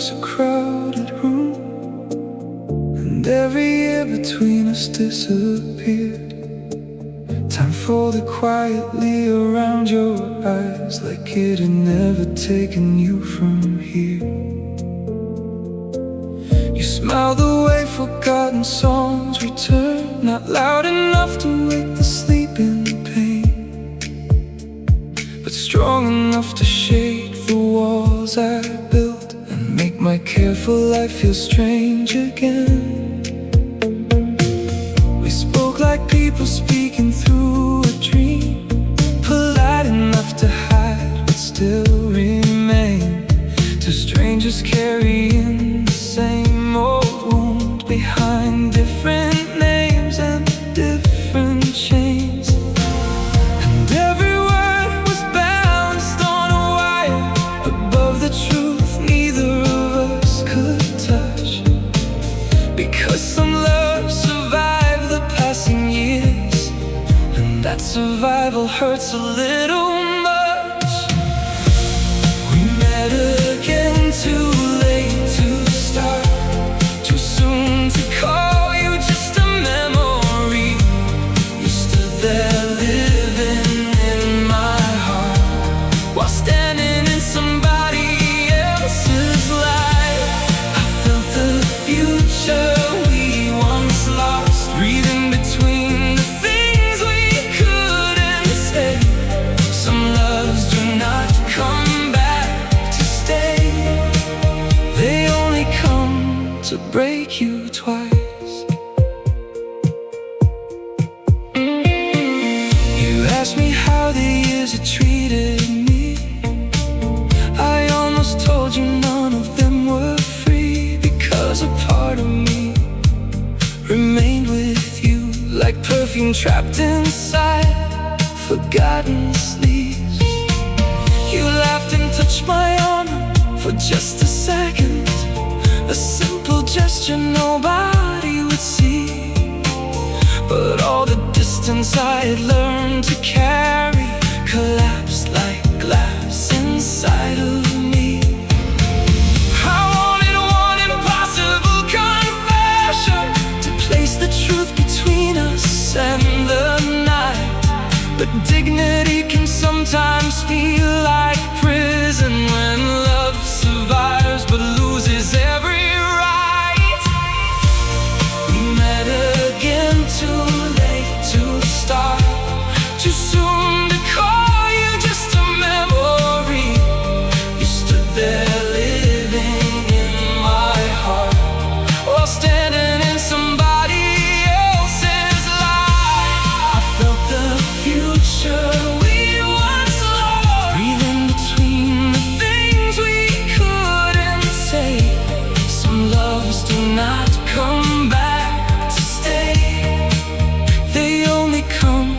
across a crowded room, and every year between us disappeared. Time folded quietly around your eyes, like it had never taken you from here. You smile the way forgotten songs return, not loud enough to wake the sleeping pain, but strong enough to shake the walls I built and make my careful life feel strange again. We spoke like people speaking through a dream, polite enough to hide but still remain. Two strangers carrying the same old wound behind different names and different chains. And every word was balanced on a wire above the truth neither of us could touch, because some love survived the passing years, and that survival hurts a little much. We met again, too late to start, too soon to call you just a memory. You stood there living in my heart, while standing in somebody else's life. I felt the future we once lost, breathing between the things we couldn't say. Some loves do not come back to stay, they only come to break you twice. You asked me how the years had treated me. I almost told you none of them were free, because a part of me remained with you, like perfume trapped inside forgotten sleeves. You laughed and touched my arm for just a second, a simple gesture nobody would see. But all the distance I had learned to carry collapsed like glass inside of me. I wanted one impossible confession to place the truth between us and the night, but dignity can sometimes feel like prison when love survives but loses every right. We met again, too late to start, too soon to call you just a memory. You stood there living in my heart, while standing in somebody else's life. I felt the future we once lost, breathing between the things we couldn't say. Some loves do not come back to stay, they only come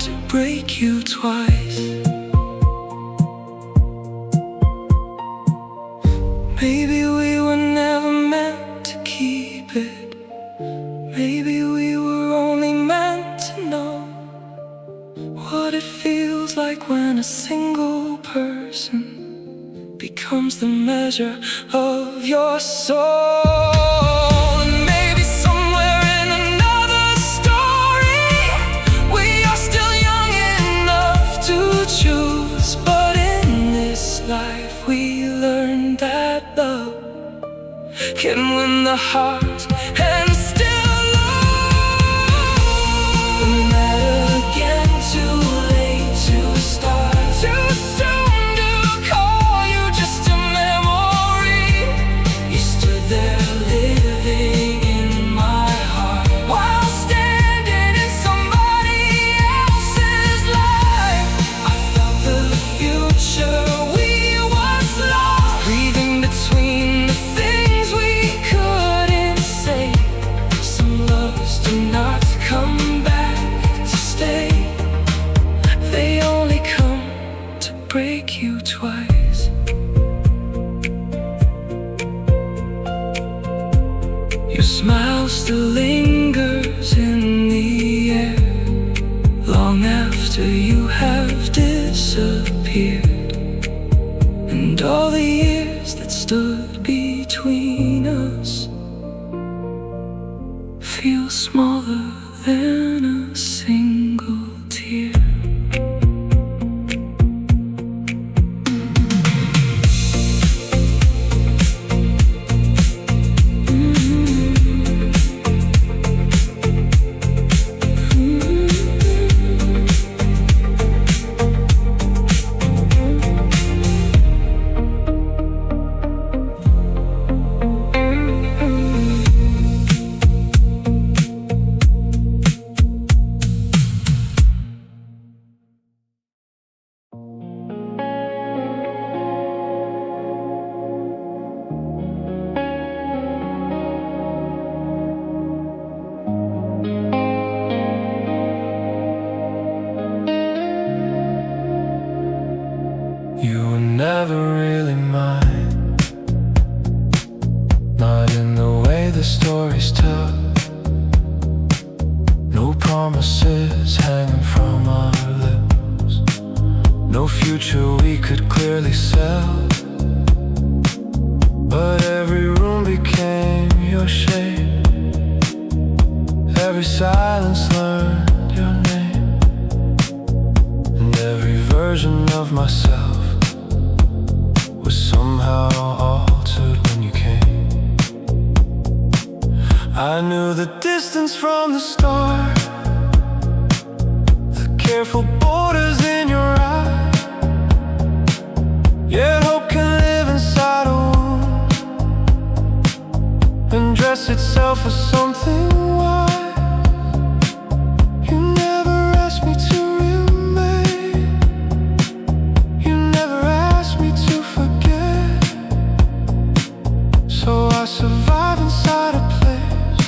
to break you twice. Maybe we were never meant to keep it, maybe we were only meant to know what it feels like when a single person becomes the measure of your soul. And maybe somewhere in another story we are still young enough to choose, but in this life we learned that love can win the heart and still lose. We met again, too late to start, too soon to call you just a memory. You stood there living in my heart, while standing in somebody else's life. I felt the future we once lost, breathing between the things we couldn't smaller than a single tear. You were never really mine, not in the way the stories tell. No promises hanging from our lips, no future we could clearly sell. But every room became your shape, every silence learned your name, and every version of myself was somehow altered when you came. I knew the distance from the start, the careful borders in your eyes. Yet hope can live inside a wound and dress itself as something wise. You never asked me to remain, you never asked me to forget. So I survive inside a place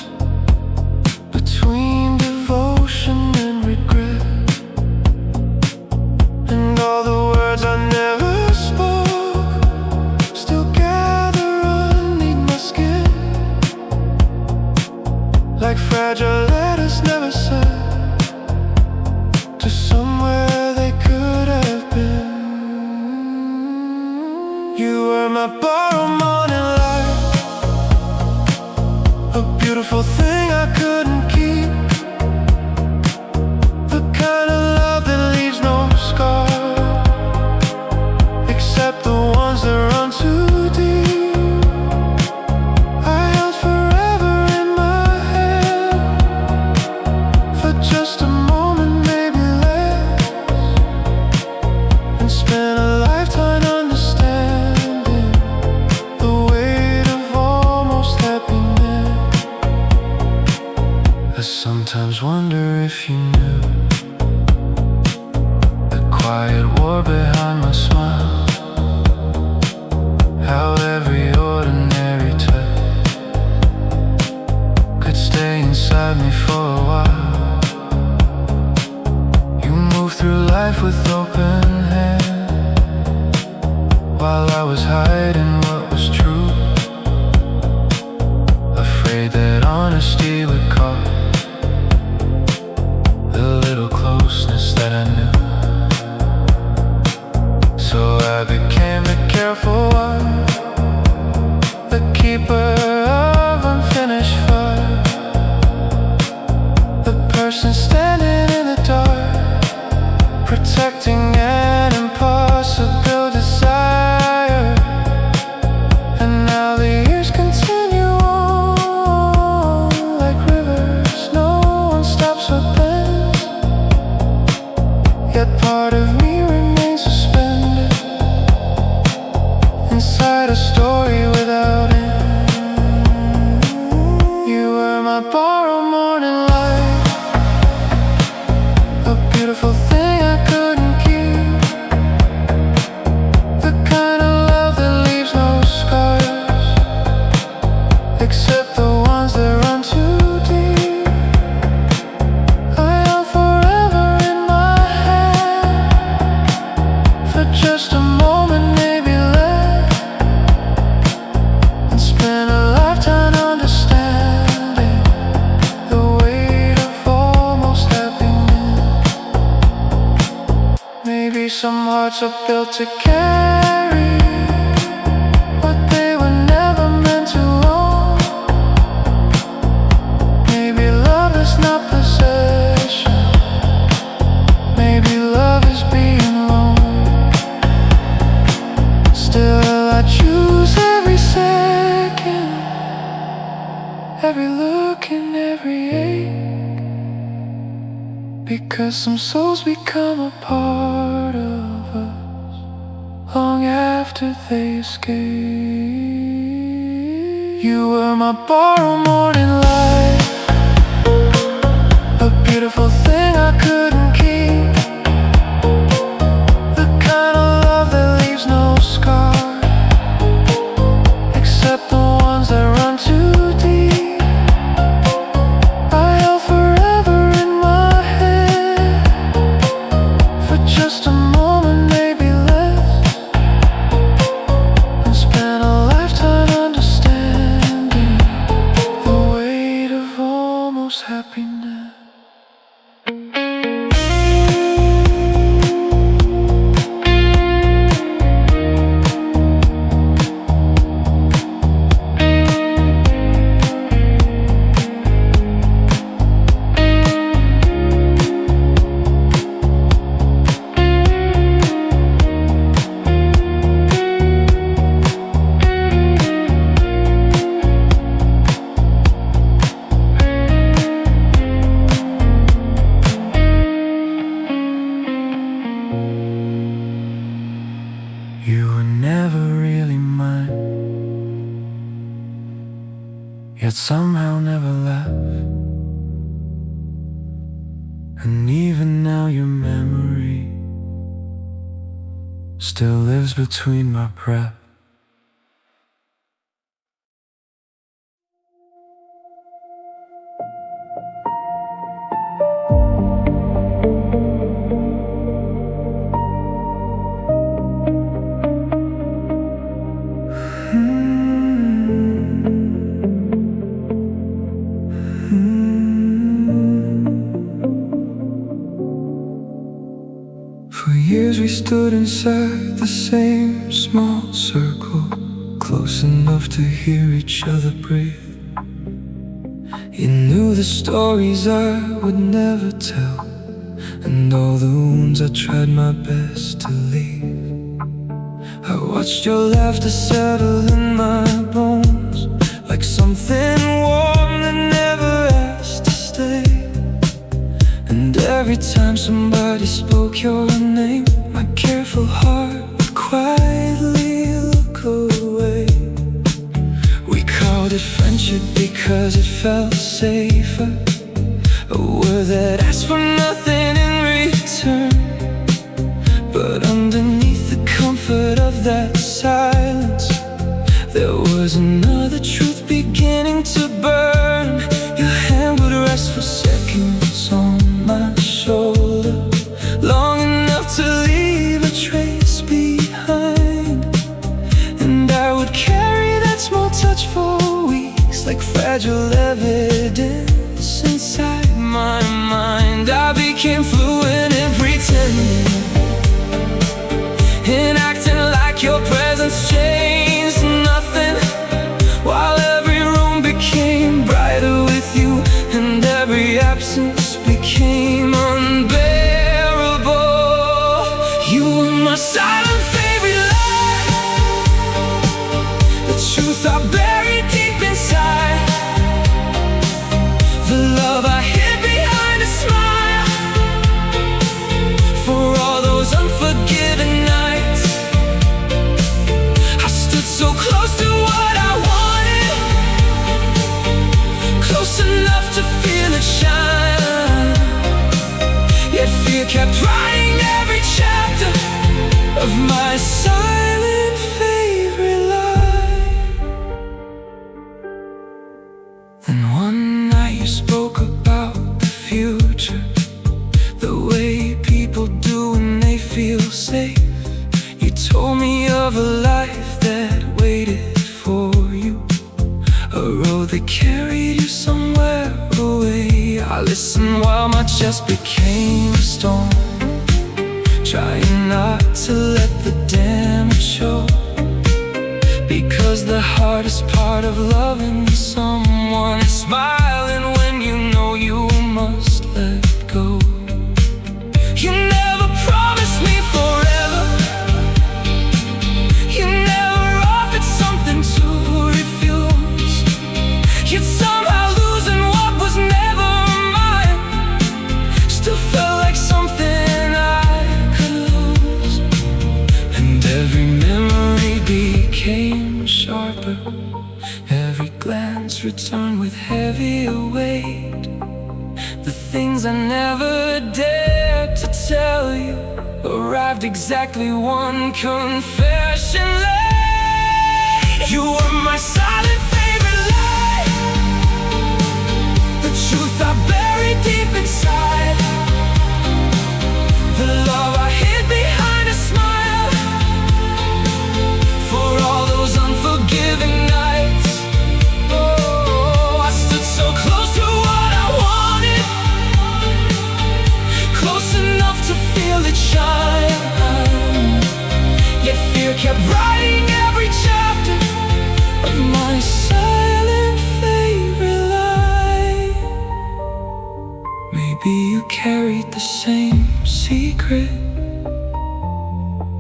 between devotion and regret. And all the words I never spoke still gather underneath my skin, like fragile letters never sent to somewhere they could have been. You were my borrowed morning light, a beautiful thing I couldn't keep, the kind of love that leaves no scar, except the ones that run too deep. I held forever in my hand, for just a moment, maybe less, and spent a lifetime understanding the weight of almost happiness. I sometimes wonder if you knew the quiet war behind my smile, how every ordinary touch could stay inside me for a while. You moved through life with open hands, while I was hiding what was true, afraid that honesty would cost the little closeness that I knew. So I became the careful one, the keeper of unfinished fire, the person standing in the dark, protecting an impossible desire. And now the years continue on like rivers, no one stops or bends. Yet part of me remains suspended inside a story without end. You were my borrowed morning light, a beautiful thing I couldn't keep, the kind of love that leaves no scars, except the ones that run too deep. I am forever in my hand, for just a moment, maybe less, and spent a lifetime understanding the weight of almost happiness. Maybe some hearts are built to carry what they were never meant to own. Maybe love Because some souls become a part of us long after they escape. You were my borrowed morning light, a beautiful thing I couldn't keep, the kind of love that leaves no scar, except the ones that run too deep. I held forever in my head for just a moment, maybe less, and spent a lifetime understanding the weight of almost happiness. You were never really mine, yet somehow never left. And even now your memory still lives between my breath. For years we stood inside the same small circle, close enough to hear each other breathe. You knew the stories I would never tell, and all the wounds I tried my best to leave. I watched your laughter settle in my bones, like something warm that never asked to stay. And every time somebody spoke your name, my careful heart would quietly look away. We called it friendship because it felt safer, a word that asked for nothing in return. But underneath the comfort of that silence, there was another truth beginning to burn. Your hand would rest for seconds on my shoulder, long enough to leave a trace behind. And I would carry that small touch for weeks, like fragile evidence inside my mind. I became fluent in pretending, in acting like your presence changed nothing, while every room became brighter with you, and every absence became unbearable. You were my silent favorite lie, the truth I buried deep inside, the love I hid behind a smile. For all those unforgiven nights, I stood so close to what I wanted, close enough to feel it shine. Yet fear kept writing every chapter of my silent favorite life. Then one night you spoke about the future, the way people do when they feel safe. You told me of a life that waited for you, a road that carried you somewhere away. I listened while my chest became a storm, trying not to let the damage show. Because the hardest part of loving someone is smiling when you know you must let go. You never promised me forever, you never offered something to refuse. Yet somehow losing what was never mine still felt nights return with heavier weight. The things I never dared to tell you arrived exactly one confession late. You were my silent favorite lie, the truth I buried deep inside, the love I hid behind a smile, for all those unforgiving nights. Oh, I stood so close to what I wanted, close enough to feel it shine, yet fear kept writing every chapter of my silent favorite lie. Maybe you carried the same secret,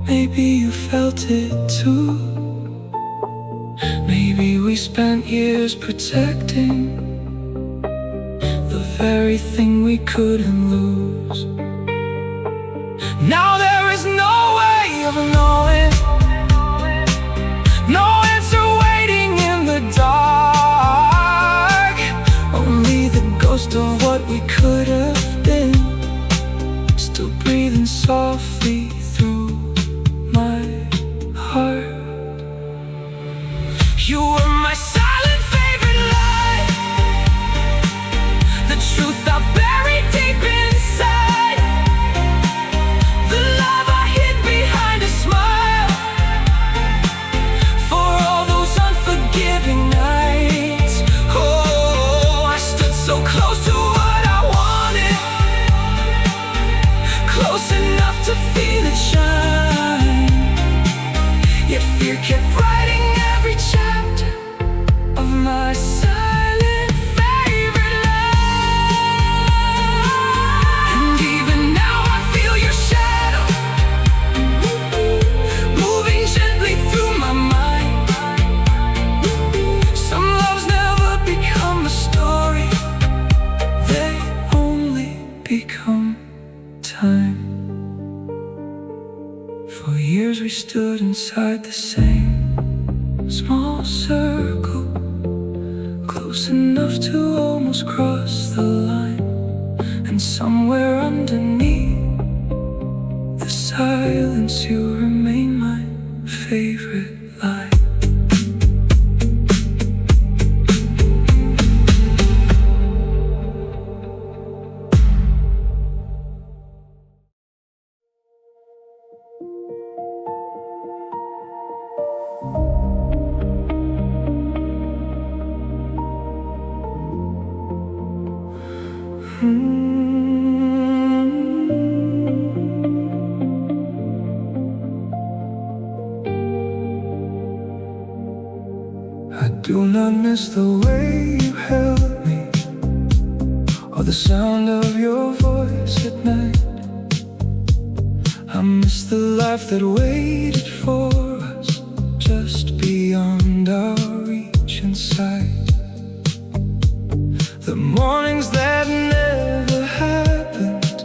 maybe you felt it too. Maybe we spent years protecting the very thing we couldn't lose. Now there is no way of knowing, no answer waiting in the dark, only the ghost of what we could have been, still breathing softly through my heart. You were my silent favorite lie, the truth I buried deep inside, the love I hid behind a smile, for all those unforgiving nights. Oh, I stood so close to what I wanted, close enough to feel it shine, yet fear kept writing every chapter of my silent favorite lie. And even now I feel your shadow moving gently through my mind. Some loves never become a story, they only become time. For years we stood inside the same small circle, close enough to almost cross the line, and somewhere underneath the silence you remain my favorite lie. I do not miss the way you held me, or the sound of your voice at night. I miss the life that waited for us just beyond our reach and sight, the mornings that never happened,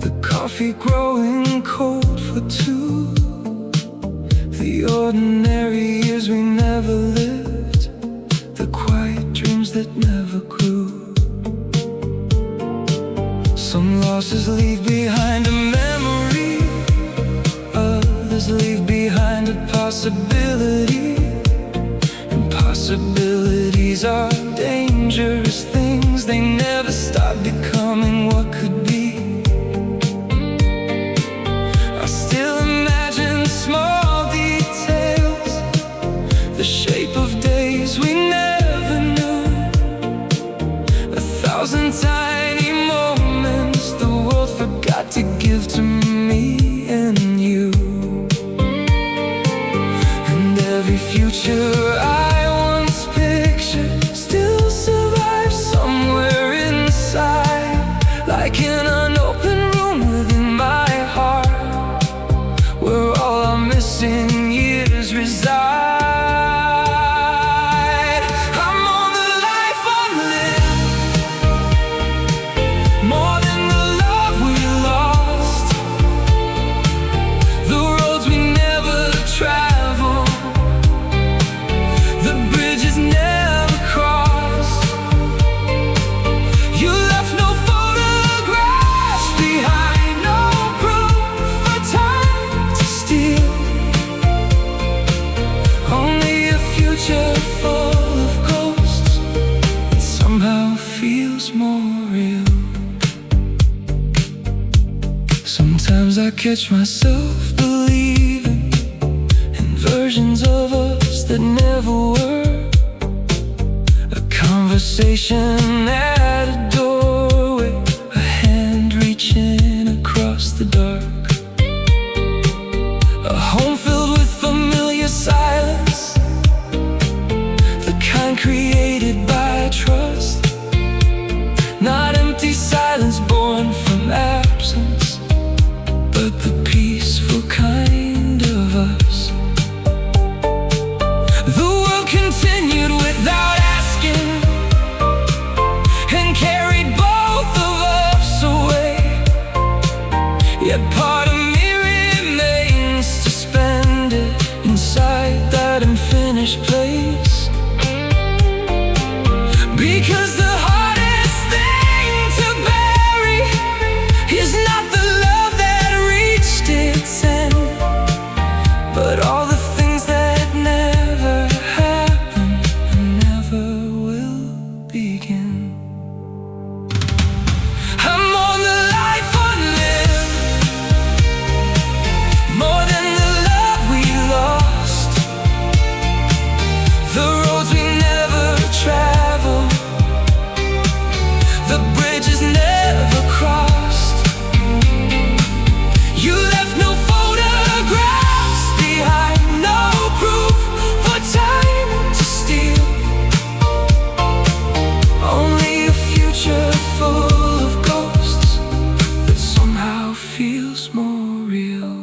the coffee growing cold for two, the ordinary years we never lived, the quiet dreams that never grew. Some losses leave behind a memory, others leave behind a possibility, and possibilities are dangerous things, they never stop becoming what could be. I still imagine small details, the shape of days we never knew, 1,000 tiny moments the world forgot to give to me and you. And every future I once pictured still survives somewhere inside, like an unopened room within my heart, where all our missing years reside. I'm on the life unlived, more than the love we lost, the roads we never traveled, the bridges never crossed. Sometimes I catch myself believing in versions of us that never were. A conversation at a doorway, a hand reaching across the dark, a home filled with familiar silence, the kind created by trust, not empty silence born from absence, but the peaceful kind of us. The world continued without asking and carried both of us away. Yet part of me remains to spend it inside that unfinished place, because the hardest thing to bury is not the love that reached its end, but all the things that never happened and never will begin. I'm on the life unlived, more than the love we lost, the roads we never traveled, the bridges never crossed. You left no photographs behind, no proof for time to steal, only a future full of ghosts that somehow feels more real.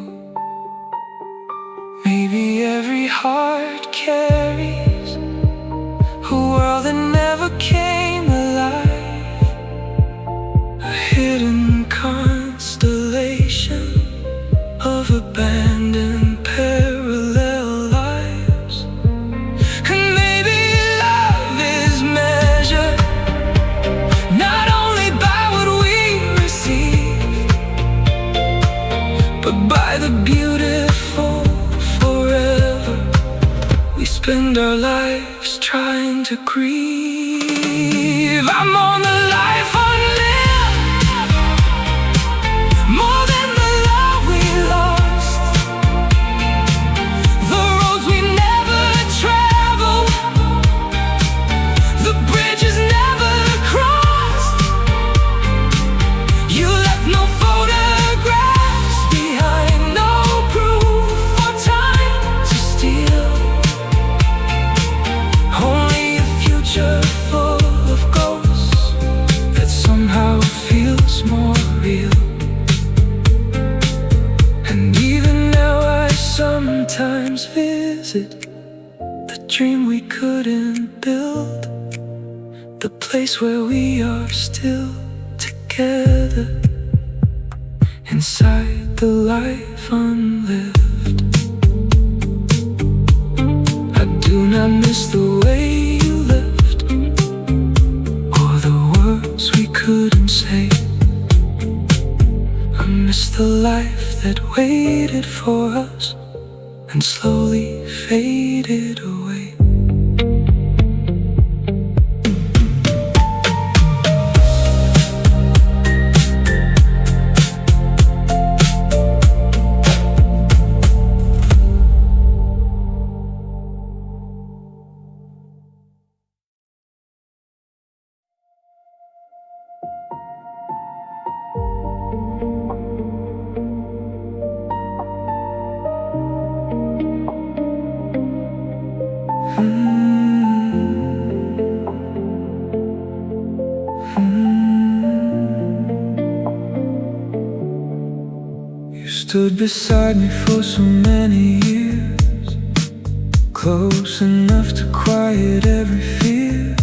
Maybe every heart carries a world that never came alive, a hidden constellation of abandoned parallel lives. And maybe love is measured not only by what we receive, but by the beautiful forever we spend our lives trying to grieve. I'm on the life unlived, more than the love we lost, the roads we never traveled, the bridges never crossed. You left no photographs behind, no proof for time to steal, only a future full of ghosts that somehow feels more real. And even now I sometimes visit the dream we couldn't build, the place where we are still together, inside the life unlived. I do not miss the way you left, or the words we couldn't say. I miss the life that waited for us and slowly faded away. You stood beside me for so many years, close enough to quiet every fear.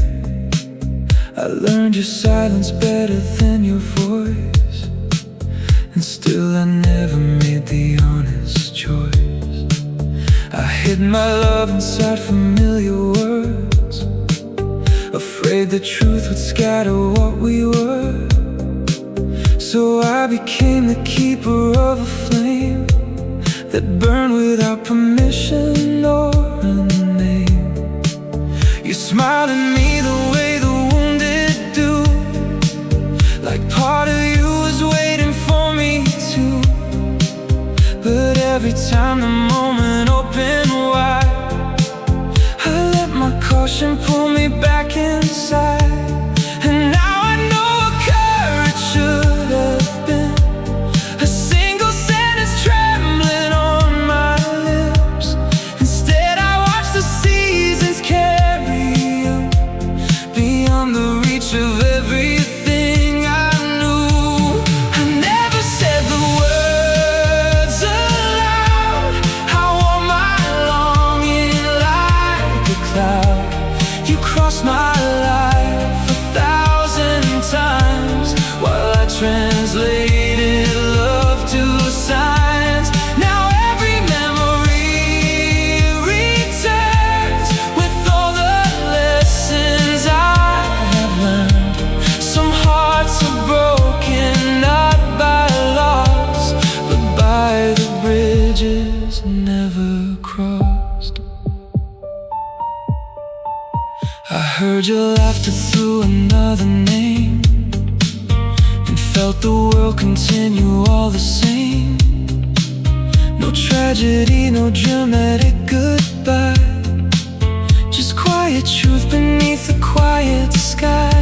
I learned your silence better than your voice, and still I never made the honest choice. I hid my love inside familiar words, afraid the truth would scatter what we were. So I became the keeper of a flame that burned without permission or a name. You smiled at me the way the wounded do, like part of you was waiting for me to every time the moment opened wide. I let my caution pull me back inside, and now I know what courage should have been. A single sentence trembling on my lips. Instead I watch the seasons carry you beyond the reach of everything I knew. I never said the words aloud. I wore my longing like a cloud. You crossed my life 1,000 times while I translated love to signs. Now every memory returns with all the lessons I have learned. Some hearts are broken, not by loss, but by the bridges never crossed. I heard your laughter through another name, and felt the world continue all the same. No tragedy, no dramatic goodbye, just quiet truth beneath a quiet sky.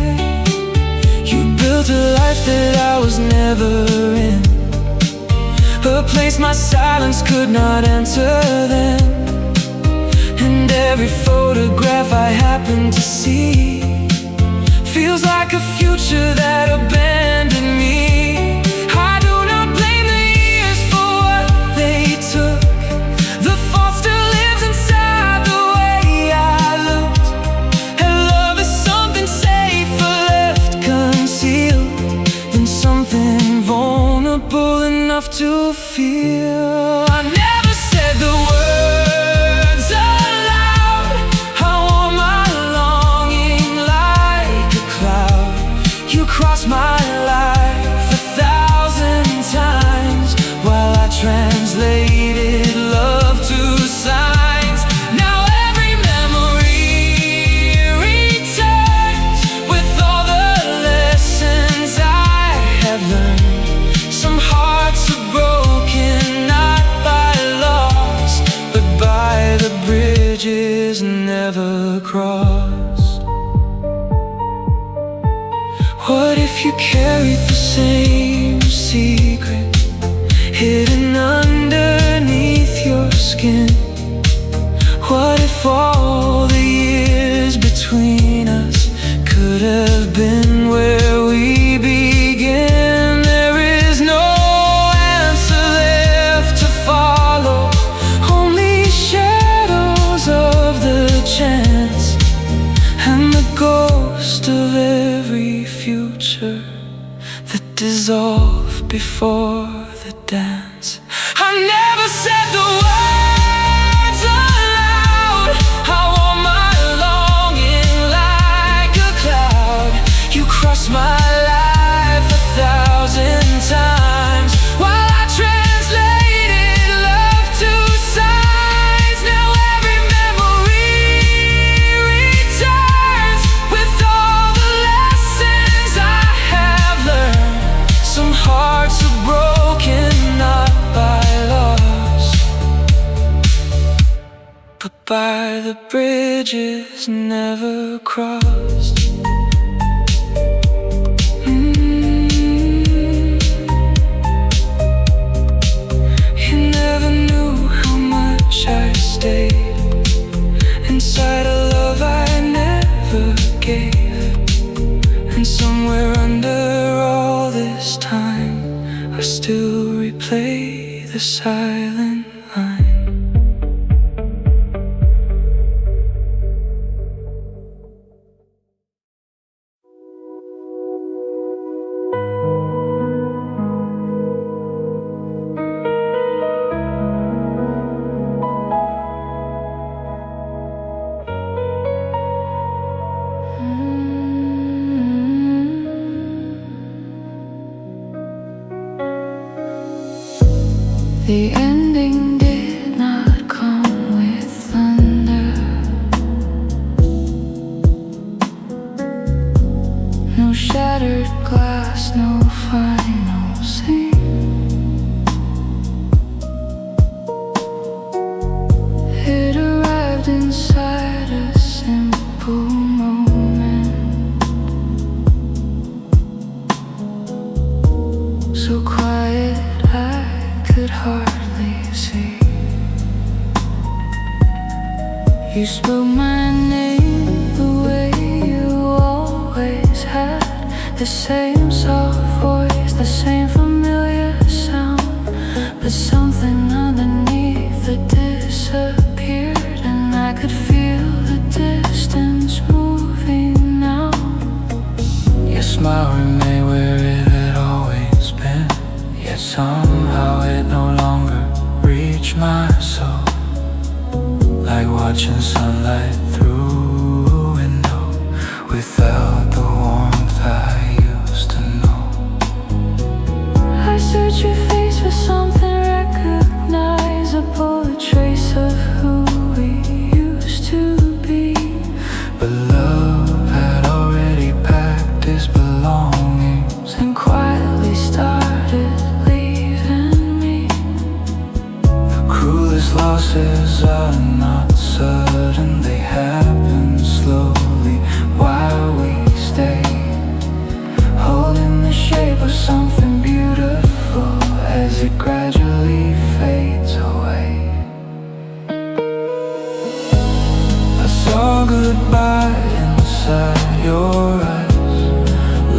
You built a life that I was never in, a place my silence could not enter then. And every photograph I happen to see feels like a future that abandoned me. I do not blame the years for what they took. The fault still lives inside the way I looked. And love is something safer left concealed than something vulnerable enough to feel. I never said the words aloud. I wore my longing like a cloud. You crossed my life 1,000 times while I translated love to signs. Now every memory returns with all the lessons I have learned. Some hearts are broken, not by loss, but by the bridges never crossed. What if you carried the same secret hidden underneath your skin? What if all the years between us could have been where we begin? There is no answer left to follow, only shadows of the chance and the ghost of every future that dissolved before the dance. I never said the words aloud. I wore my longing like a cloud. You crossed my life 1,000 times while I translated love to signs. Now every memory returns with all the lessons I have learned. Some hearts are broken, not by loss, but by the bridges never crossed. You never knew how much I stayed inside a love I never gave. And somewhere under all this time I still replay the silent line. The ending did not come with thunder. No shattered glass, no final scene. so quiet I could hardly see. You spoke my name the way you always had, the same soft voice, the same familiar sound. But something underneath it disappeared, and I could feel the distance moving now. Your smile remained where it had always been, yet somehow it no longer reached my soul. Like watching sunlight through a window without the warmth I used to know. I search your face for something recognizable, a trace of who we used to be. But love had already packed its belongings and quietly started leaving me. The cruelest losses are not sudden, they happen slowly while we stay, holding the shape of something beautiful as it gradually fades away. I saw goodbye inside your eyes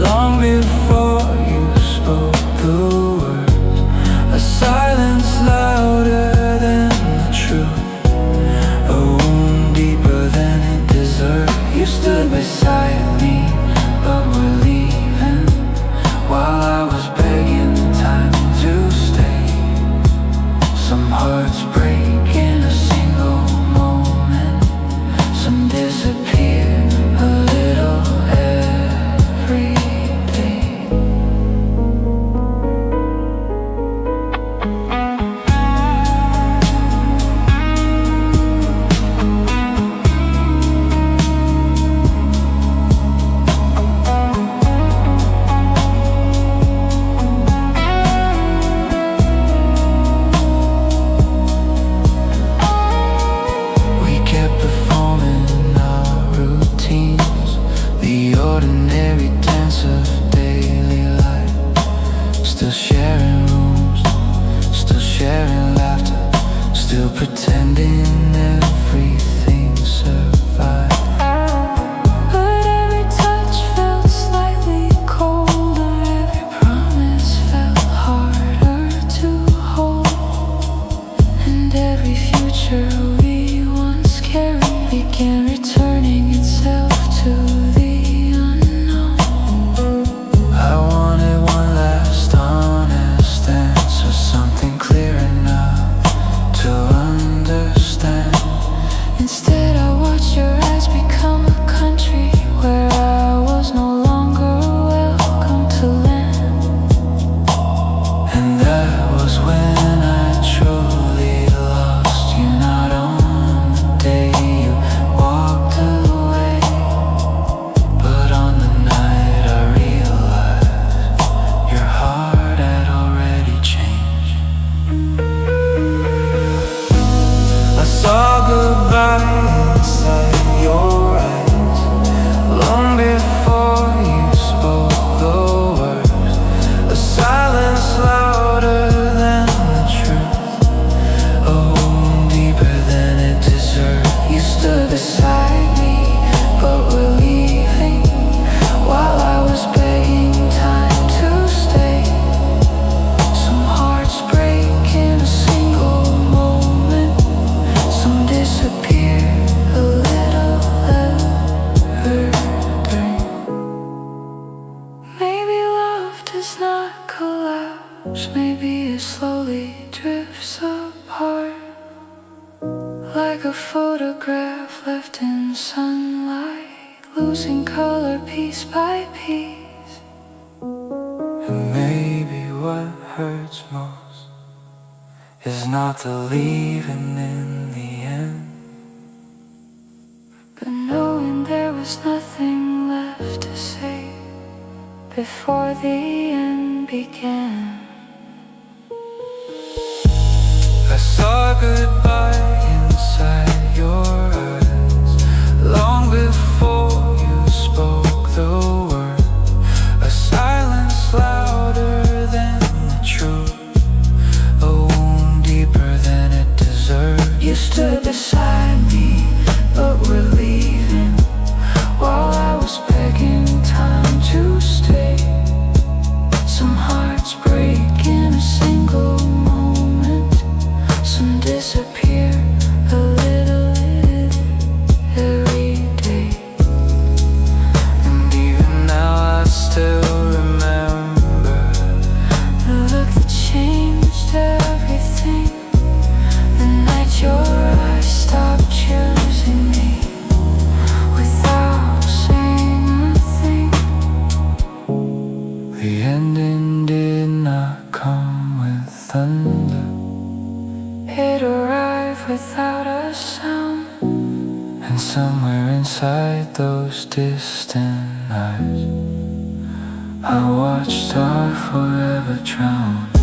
long before you spoke the words, a silence louder than the truth, a wound deeper than it deserved. You stood beside me, but were leaving while I was begging time to stay. Some hearts break in a single moment, some disappear a little every day. We kept performing our routines, the ordinary dance of daily life. Still sharing rooms, still sharing laughter, still pretending everything survived. But every touch felt slightly colder, every promise felt harder to hold, and every future we once carried began returning itself to the unknown. I wanted one last honest answer, something clear enough to understand. Instead I watched your eyes become a country where I was no longer welcome to land. And that was when I truly lost you, not on the day you walked away, but on the night I realized your heart had already changed. I saw goodbye inside your eyes long before you spoke the words, a silence louder than the truth, a wound deeper than it deserved. You stood beside me, but were leaving while I was begging time to stay. Some hearts break in a single moment, some disappear a little every day. Maybe love does not collapse, maybe it slowly drifts apart, like a photograph left in sunlight, losing color piece by piece. And maybe what hurts most is not the leaving in the end, But knowing there was nothing left to say before the end began. I saw goodbye inside your eyes long before you spoke the word, a silence louder than The ending did not come with thunder. It arrived without a sound. And somewhere inside those distant eyes, I watched our forever drown.